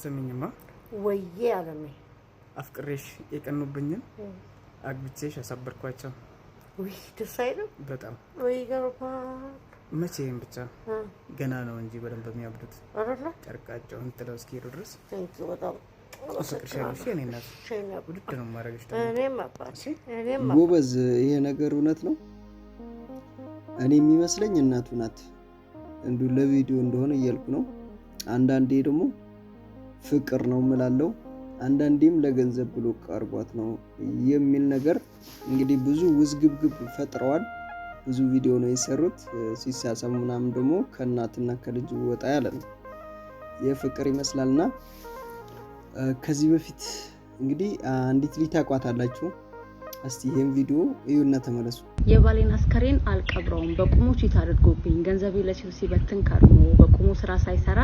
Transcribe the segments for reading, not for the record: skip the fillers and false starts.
ስሚኝማ ወይዬ አለሜ አፍቅሬሽ የቀኑብኝን አግብቼሽ አሳበርኳቸው። ወይ ደስ አይልም? በጣም ወይ ገርባ መቼም ብቻ ገና ነው እንጂ በደንብ የሚያብዱት አይደለ? ጨርቃቸውን ጥለው እስኪሄዱ ድረስ በጣም አፍቅርሻለሁ። እኔ እናት ውድድ ነው የማደርግሽ። እኔም አባት ጎበዝ፣ ይሄ ነገር እውነት ነው። እኔ የሚመስለኝ እናቱ ናት። እንዱ ለቪዲዮ እንደሆነ እያልኩ ነው። አንዳንዴ ደግሞ ፍቅር ነው እምላለው፣ አንዳንዴም ለገንዘብ ብሎ ቀርቧት ነው የሚል ነገር እንግዲህ ብዙ ውዝግብግብ ፈጥረዋል። ብዙ ቪዲዮ ነው የሰሩት። ሲሳሰሙ ምናምን ደግሞ ከእናትና ከልጅ ወጣ ያለ ነው የፍቅር ይመስላልና ከዚህ በፊት እንግዲህ አንዲት ልጅ ታቋታላችሁ። እስቲ ይሄን ቪዲዮ እዩና ተመለሱ። የባሌን አስከሬን አልቀብረውም፣ በቁሙ ቺት አድርጎብኝ ገንዘቤ ለችብሲ በትን ከርሞ በቁሙ ስራ ሳይሰራ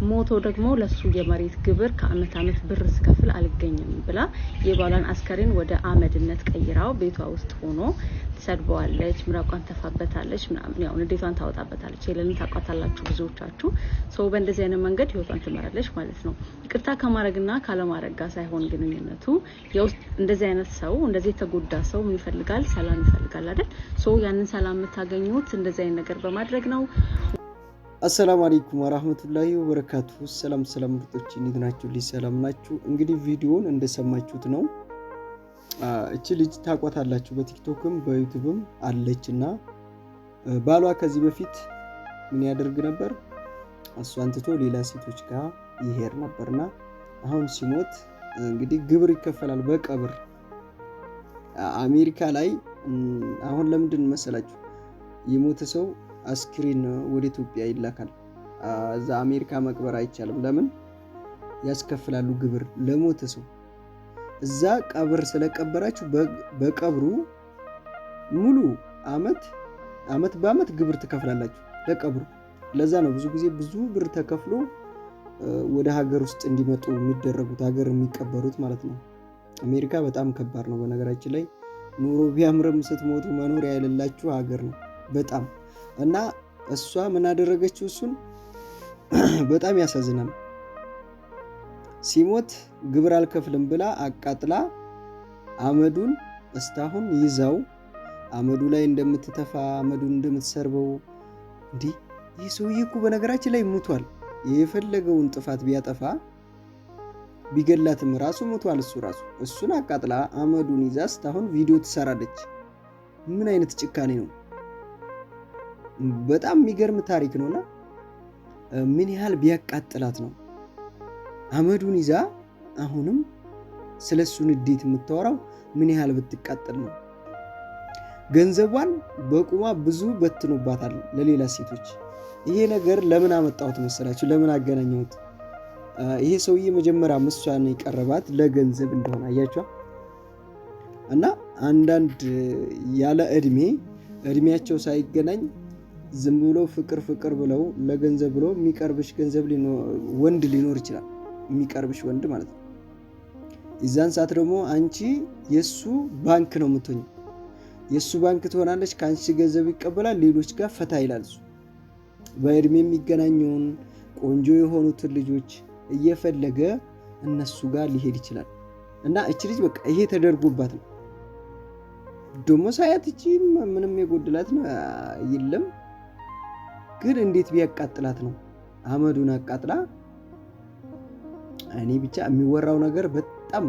ሞቶ ደግሞ ለሱ የመሬት ግብር ከአመት አመት ብር ስከፍል አልገኝም ብላ የባሏን አስከሬን ወደ አመድነት ቀይራው ቤቷ ውስጥ ሆኖ ትሰድበዋለች፣ ምራቋን ተፋበታለች፣ ምናምን ያው ንዴቷን ታወጣበታለች። ሄለን ታቋታላችሁ ብዙዎቻችሁ። ሰው በእንደዚህ አይነት መንገድ ህይወቷን ትመራለች ማለት ነው። ይቅርታ ከማረግና ካለማረግ ጋር ሳይሆን ግንኙነቱ የውስጥ እንደዚህ አይነት ሰው እንደዚህ የተጎዳ ሰው ይፈልጋል፣ ሰላም ይፈልጋል አይደል? ሶ ያንን ሰላም የምታገኙት እንደዚህ አይነት ነገር በማድረግ ነው። አሰላሙ አለይኩም ወራህመቱላሂ ወበረካቱሁ። ሰላም ምርጦች፣ እንዴት ናችሁ? ሰላም ናችሁ? እንግዲህ ቪዲዮውን እንደሰማችሁት ነው። እቺ ልጅ ታቋታላችሁ፣ በቲክቶክም በዩቲዩብም አለችና ባሏ ከዚህ በፊት ምን ያደርግ ነበር? እሷን ትቶ ሌላ ሴቶች ጋር ይሄድ ነበርና አሁን ሲሞት እንግዲህ ግብር ይከፈላል በቀብር አሜሪካ ላይ። አሁን ለምንድን መሰላችሁ የሞተ ሰው አስክሬን ወደ ኢትዮጵያ ይላካል። እዛ አሜሪካ መቅበር አይቻልም። ለምን? ያስከፍላሉ ግብር ለሞተ ሰው። እዛ ቀብር ስለቀበራችሁ በቀብሩ ሙሉ አመት በአመት ግብር ትከፍላላችሁ ለቀብሩ። ለዛ ነው ብዙ ጊዜ ብዙ ብር ተከፍሎ ወደ ሀገር ውስጥ እንዲመጡ የሚደረጉት፣ ሀገር የሚቀበሩት ማለት ነው። አሜሪካ በጣም ከባድ ነው በነገራችን ላይ። ኑሮ ቢያምርም ስትሞቱ መኖሪያ የሌላችሁ ሀገር ነው በጣም። እና እሷ ምን አደረገችው? እሱን በጣም ያሳዝናል። ሲሞት ግብር አልከፍልም ብላ አቃጥላ አመዱን እስካሁን ይዛው አመዱ ላይ እንደምትተፋ አመዱን እንደምትሰርበው። እንዲህ ይህ ሰውዬ እኮ በነገራችን ላይ ሙቷል። የፈለገውን ጥፋት ቢያጠፋ ቢገላትም ራሱ ሙቷል። እሱን አቃጥላ አመዱን ይዛ እስካሁን ቪዲዮ ትሰራለች። ምን አይነት ጭካኔ ነው! በጣም የሚገርም ታሪክ ነውና ምን ያህል ቢያቃጥላት ነው አመዱን ይዛ አሁንም ስለሱ ንዴት የምታወራው? ምን ያህል ብትቃጠል ነው? ገንዘቧን በቁማ ብዙ በትኖባታል ለሌላ ሴቶች። ይሄ ነገር ለምን አመጣሁት መሰላችሁ? ለምን አገናኘሁት? ይሄ ሰውዬ መጀመሪያ እሷን የቀረባት ለገንዘብ እንደሆነ አያችሁ። እና አንዳንድ ያለ እድሜያቸው ሳይገናኝ ዝም ብሎ ፍቅር ብለው ለገንዘብ ብሎ የሚቀርብሽ ወንድ ሊኖር ይችላል። የሚቀርብሽ ወንድ ማለት ነው። የዛን ሰዓት ደግሞ አንቺ የሱ ባንክ ነው የምትሆኝ። የሱ ባንክ ትሆናለች። ከአንቺ ገንዘብ ይቀበላል፣ ሌሎች ጋር ፈታ ይላል። በእድሜ የሚገናኘውን ቆንጆ የሆኑትን ልጆች እየፈለገ እነሱ ጋር ሊሄድ ይችላል። እና እቺ ልጅ በቃ ይሄ ተደርጎባት ነው ደሞ ሳያት። እቺ ምንም የጎደላት ነው የለም። ግን እንዴት ቢያቃጥላት ነው አመዱን አቃጥላ። እኔ ብቻ የሚወራው ነገር በጣም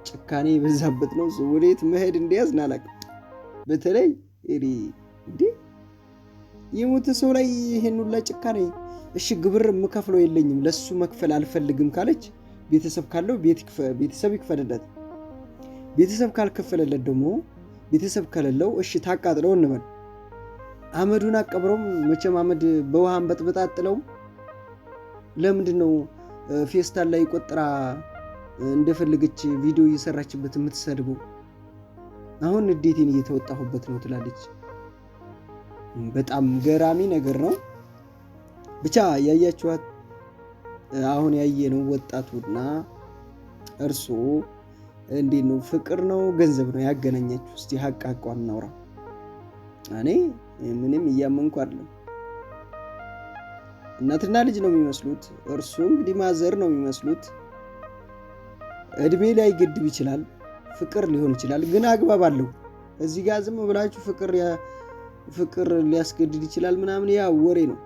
ጭካኔ የበዛበት ነው። ወዴት መሄድ እንደያዝን አላውቅም። በተለይ የሞተ ሰው ላይ ይሄን ሁላ ጭካኔ። እሺ ግብር የምከፍለው የለኝም ለሱ መክፈል አልፈልግም ካለች ቤተሰብ ካለው ቤተሰብ ይክፈልለት። ቤተሰብ ካልከፈለለት ደግሞ ቤተሰብ ከሌለው እሺ ታቃጥለው እንበል። አመዱን አቀብረውም መቼም አመድ በውሃን በጥብጣጥለው። ለምንድን ነው ፌስታል ላይ ቆጥራ እንደፈለገች ቪዲዮ እየሰራችበት የምትሰድበው? አሁን ንዴቴን እየተወጣሁበት ነው ትላለች። በጣም ገራሚ ነገር ነው። ብቻ ያያችኋት አሁን ያየነው ወጣቱና እርሱ እንዴት ነው? ፍቅር ነው ገንዘብ ነው ያገናኛችሁ? እስቲ ሀቃቋን እናውራ። እኔ ምንም እያመንኩ አይደለም። እናትና ልጅ ነው የሚመስሉት። እርሱ እንግዲህ ማዘር ነው የሚመስሉት። እድሜ ላይ ገድብ ይችላል፣ ፍቅር ሊሆን ይችላል፣ ግን አግባብ አለው። እዚህ ጋር ዝም ብላችሁ ፍቅር ሊያስገድድ ይችላል ምናምን፣ ያ ወሬ ነው።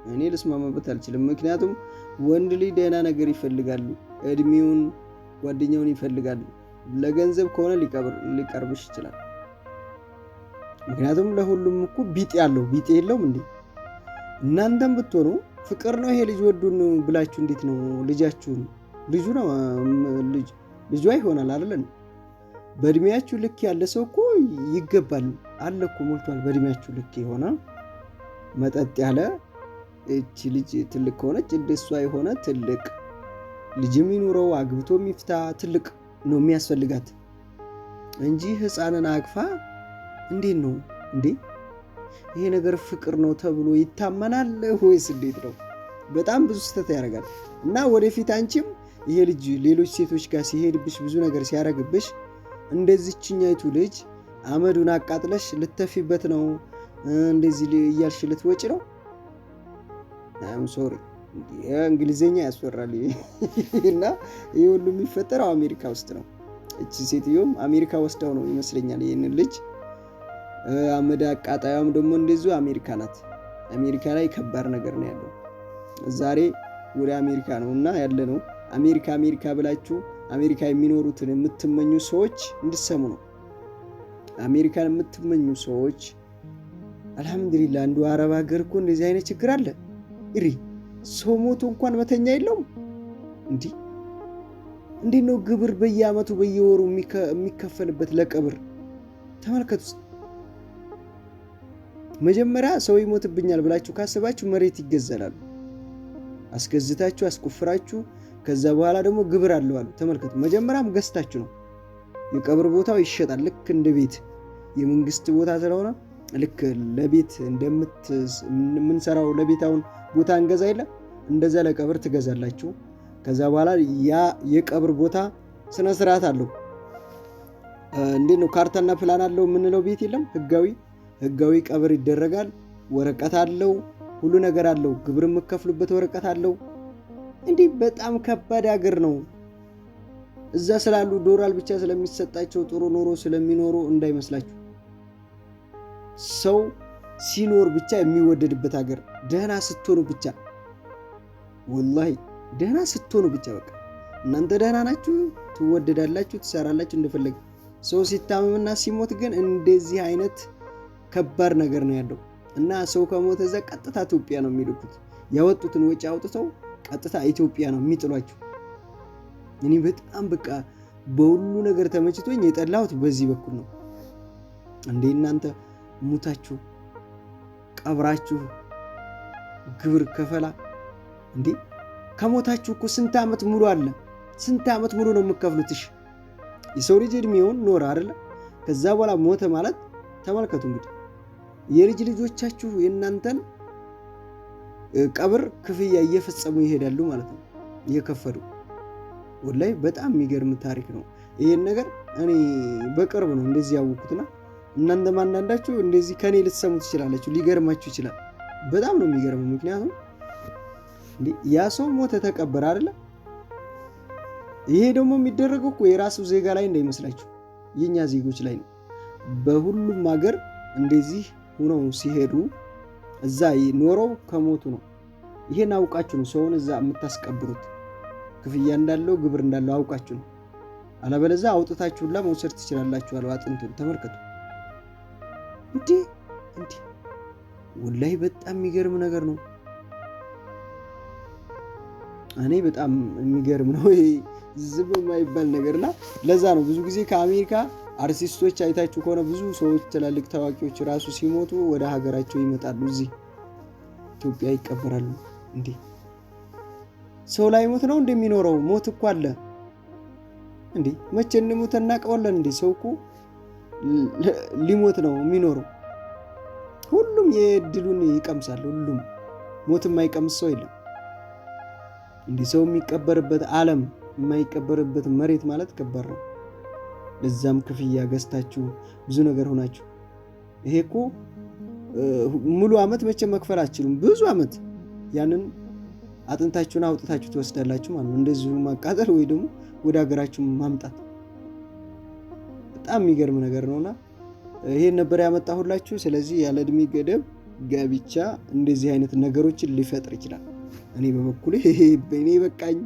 እኔ ልስማማበት አልችልም። ምክንያቱም ወንድ ልጅ ደህና ነገር ይፈልጋሉ፣ እድሜውን ጓደኛውን ይፈልጋሉ። ለገንዘብ ከሆነ ሊቀርብሽ ይችላል። ምክንያቱም ለሁሉም እኮ ቢጤ ያለው ቢጤ የለውም እንዴ? እናንተም ብትሆኑ ፍቅር ነው ይሄ ልጅ ወዱን ብላችሁ እንዴት ነው ልጃችሁን ልጁ ነው ልጇ ይሆናል አይደል? በእድሜያችሁ ልክ ያለ ሰው እኮ ይገባል አለ እኮ ሞልቷል። በእድሜያችሁ ልክ የሆነ መጠጥ ያለ እቺ ልጅ ትልቅ ከሆነች እንደሷ የሆነ ትልቅ ልጅም ይኑረው አግብቶ የሚፍታ ትልቅ ነው የሚያስፈልጋት እንጂ ህፃንን አቅፋ እንዴት ነው እንዴ? ይሄ ነገር ፍቅር ነው ተብሎ ይታመናል ወይስ እንዴት ነው? በጣም ብዙ ስህተት ያደርጋል። እና ወደፊት አንቺም ይሄ ልጅ ሌሎች ሴቶች ጋር ሲሄድብሽ ብዙ ነገር ሲያደርግብሽ እንደዚህኛይቱ ልጅ አመዱን አቃጥለሽ ልተፊበት ነው እንደዚህ እያልሽ ልትወጪ ነው። አም ሶሪ እንግሊዘኛ ያስፈራል። እና ይሄ ሁሉ የሚፈጠረው አሜሪካ ውስጥ ነው። እቺ ሴትዮም አሜሪካ ወስዳው ነው ይመስለኛል ይሄንን ልጅ። አመድ አቃጣያም ደግሞ እንደዚሁ አሜሪካ ናት። አሜሪካ ላይ ከባድ ነገር ነው ያለው። ዛሬ ወደ አሜሪካ ነውና ያለ ነው። አሜሪካ ብላችሁ አሜሪካ የሚኖሩትን የምትመኙ ሰዎች እንድትሰሙ ነው። አሜሪካን የምትመኙ ሰዎች አልহামዱሊላህ አንዱ አረብ ሀገር እኮ እንደዚህ አይነት ችግር አለ። ሰው ሞቶ እንኳን መተኛ የለውም። እንዴት ነው ግብር በየአመቱ በየወሩ የሚከፈልበት ለቀብር? ተመልከቱ። መጀመሪያ ሰው ይሞትብኛል ብላችሁ ካሰባችሁ መሬት ይገዛላል። አስገዝታችሁ አስቆፍራችሁ ከዛ በኋላ ደግሞ ግብር አለው አሉ። ተመልከቱ። መጀመሪያም ገዝታችሁ ነው። የቀብር ቦታው ይሸጣል። ልክ እንደ ቤት የመንግስት ቦታ ስለሆነ ልክ ለቤት እንደምንሰራው ለቤታውን ቦታ እንገዛ የለ እንደዛ ለቀብር ትገዛላችሁ። ከዛ በኋላ ያ የቀብር ቦታ ስነ ስርዓት አለው። እንዴት ነው ካርታና ፕላን አለው የምንለው ቤት የለም። ህጋዊ ቀብር ይደረጋል። ወረቀት አለው፣ ሁሉ ነገር አለው። ግብር የምከፍሉበት ወረቀት አለው። እንዴ በጣም ከባድ ሀገር ነው። እዛ ስላሉ ዶላር ብቻ ስለሚሰጣቸው ጥሩ ኑሮ ስለሚኖሩ እንዳይመስላችሁ። ሰው ሲኖር ብቻ የሚወደድበት ሀገር፣ ደህና ስትሆኑ ብቻ፣ ወላሂ ደህና ስትሆኑ ብቻ። በቃ እናንተ ደህና ናችሁ፣ ትወደዳላችሁ፣ ትሰራላችሁ እንደፈለገ። ሰው ሲታመምና ሲሞት ግን እንደዚህ አይነት ከባድ ነገር ነው ያለው። እና ሰው ከሞተ እዛ ቀጥታ ኢትዮጵያ ነው የሚልኩት። ያወጡትን ወጪ አውጥተው ቀጥታ ኢትዮጵያ ነው የሚጥሏችሁ። እኔ በጣም በቃ በሁሉ ነገር ተመችቶኝ የጠላሁት በዚህ በኩል ነው። እንዴ እናንተ ሙታችሁ ቀብራችሁ ግብር ከፈላ እንዴ ከሞታችሁ እኮ ስንት ዓመት ሙሉ አለ። ስንት ዓመት ሙሉ ነው የምትከፍሉትሽ? የሰው ልጅ እድሜውን ኖር አይደለ? ከዛ በኋላ ሞተ ማለት ተመልከቱ እንግዲህ የልጅ ልጆቻችሁ የእናንተን ቀብር ክፍያ እየፈጸሙ ይሄዳሉ ማለት ነው፣ እየከፈሉ። ወላሂ በጣም የሚገርም ታሪክ ነው። ይሄን ነገር እኔ በቅርብ ነው እንደዚህ ያወቅኩትና እናንተ ማንዳንዳችሁ እንደዚህ ከኔ ልትሰሙ ትችላላችሁ፣ ሊገርማችሁ ይችላል። በጣም ነው የሚገርመው። ምክንያቱም ያ ሰው ሞተ ተቀበረ አይደለ? ይሄ ደግሞ የሚደረገው እኮ የራሱ ዜጋ ላይ እንዳይመስላችሁ፣ የኛ ዜጎች ላይ ነው። በሁሉም ሀገር እንደዚህ ሆነው ሲሄዱ እዛ ኖረው ከሞቱ ነው። ይሄን አውቃችሁ ነው ሰውን እዛ የምታስቀብሩት። ክፍያ እንዳለው ግብር እንዳለው አውቃችሁ ነው። አለበለዚያ አውጥታችሁላ መውሰድ ትችላላችሁ። አጥንቱን ተመልከቱ። እንዴ ወላሂ በጣም የሚገርም ነገር ነው። እኔ በጣም የሚገርም ነው። ዝም የማይባል ነገርና ለዛ ነው ብዙ ጊዜ ከአሜሪካ አርቲስቶች አይታችሁ ከሆነ ብዙ ሰዎች ትላልቅ ታዋቂዎች ራሱ ሲሞቱ ወደ ሀገራቸው ይመጣሉ፣ እዚህ ኢትዮጵያ ይቀበራሉ። እንዴ ሰው ላይ ሞት ነው እንደሚኖረው? ሞት እኮ አለ እንዴ! መቼ እንደሞተ እናውቀዋለን እንዴ? ሰው እኮ ሊሞት ነው የሚኖረው። ሁሉም የድሉን ይቀምሳል። ሁሉም ሞት የማይቀምስ ሰው የለም። እንዴ ሰው የሚቀበርበት ዓለም የማይቀበርበት መሬት ማለት ከባድ ነው። ለዛም ክፍያ ገዝታችሁ ብዙ ነገር ሆናችሁ። ይሄ እኮ ሙሉ አመት መቼ መክፈል አትችሉም። ብዙ አመት ያንን አጥንታችሁን አውጥታችሁ ትወስዳላችሁ ማለት ነው። እንደዚሁ ማቃጠል ወይ ደግሞ ወደ ሀገራችሁ ማምጣት በጣም የሚገርም ነገር ነውና ይሄን ነበር ያመጣሁላችሁ። ስለዚህ ያለ እድሜ ገደብ ጋብቻ እንደዚህ አይነት ነገሮችን ሊፈጥር ይችላል። እኔ በበኩሌ በእኔ በቃኝ